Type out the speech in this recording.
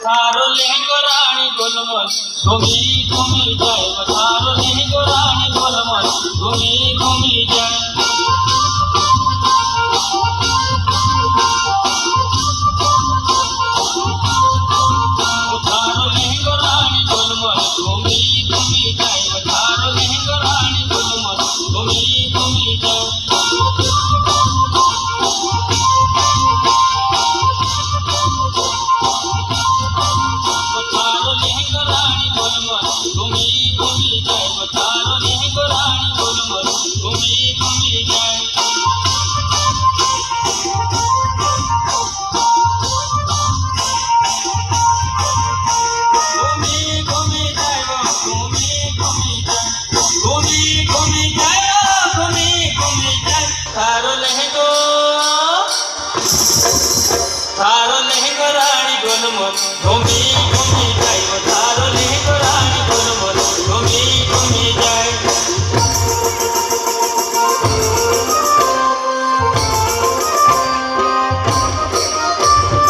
थारो लेंगो रानी गोलमल घूमी घूमी जाए थारो लेंगो रानी गोलमल घूमी घूमी जाए थारो लेंगो रानी गोलमल घूमी घूमी जाए थारो लेंगो रानी गोलमल घूमी घूमी जाए थारो लेंगो रानी गोलमल घूमी घूमी जाए थारो लेंगो